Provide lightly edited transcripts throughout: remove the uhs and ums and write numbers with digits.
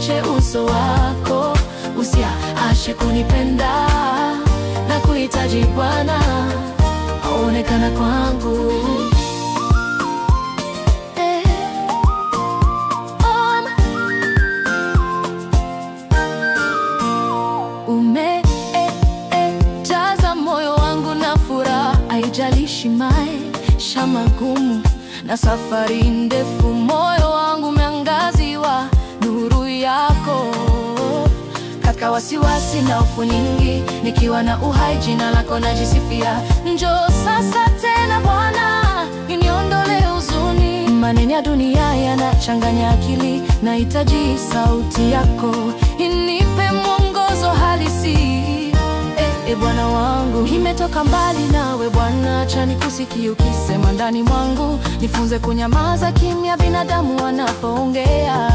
usinifiche uso wako, usiache kunipenda na kuhitaji Bwana, onekana kwangu. Jaza moyo wangu na furaha, haijalishi maisha magumu na safari ndefu, moyo wangu umeangaziwa nuru yako. Katika wasiwasi na hofu nyingi, nikiwa na uhai, jina lako najisifia. Njoo sasa tena Bwana, uniondole huzuni. Maneno ya dunia yanachanganya akili, nahitaji sauti yako, inipe mwongozo halisi. Bwana wangu, nimetoka mbali nawe Bwana, acha nikusikie ukisema ndani mwangu. Nifunze kunyamaza kimya binadamu wanapoongea,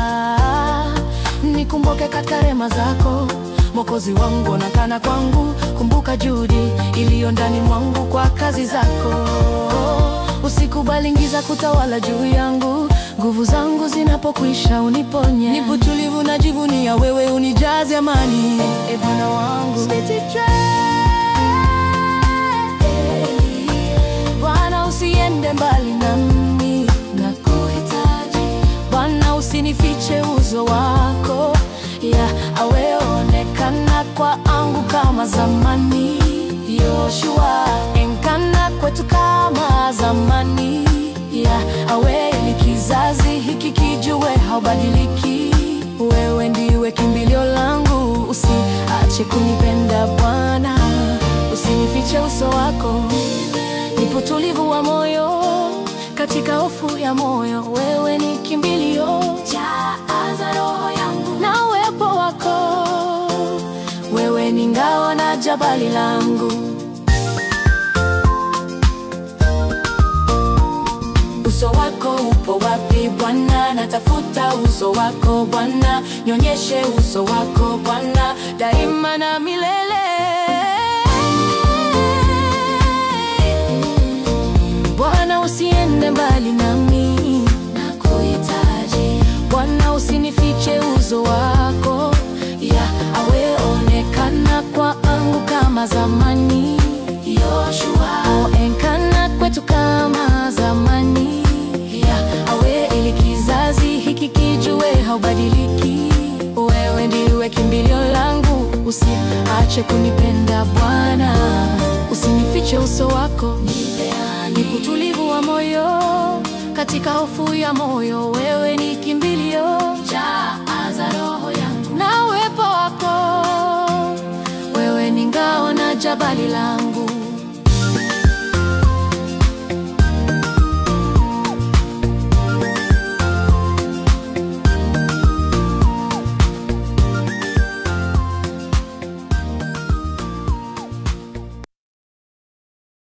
nikumbuke katika rehema zako. Mwokozi wangu, onekana kwangu, kumbuka juhudi iliyo ndani mwangu kwa kazi zako. Usikubali giza kutawala juu yangu, nguvu zangu zinapokwisha uniponye. Nipo tulivu na jivunia wewe, unijaze amani. Bwana wangu, Bwana usiende mbali nami, nakuhitaji Bwana, usinifiche uso wako, onekana kwangu kama zamani. Yoshua, onekana kwetu kama zamani. Ili kizazi hiki kijue haubadiliki. Wewe ndiwe kimbilio langu, usiache kunipenda Bwana, usinifiche uso wako. Nipo tulivu wa moyo katika hofu ya moyo, wewe ni kimbilio. Jaza roho yangu na uwepo wako, wewe ni ngao na jabali langu. Uso wako upo wapi Bwana? Natafuta uso wako Bwana, nionyeshe uso wako Bwana, daima na milele. Bwana usiende mbali nami, nakuhitaji Bwana, usinifiche uso wako, onekana kwangu kama zamani. Yoshua, onekana kwetu kama zamani. Ili kizazi hiki kijue haubadiliki. Wewe ndiwe kimbilio langu, usiache kunipenda Bwana, usinifiche uso wako. Nipo tulivu wa moyo katika hofu ya moyo, wewe ni kimbilio. Jaza roho yangu na uwepo wako, wewe ni ngao na jabali langu.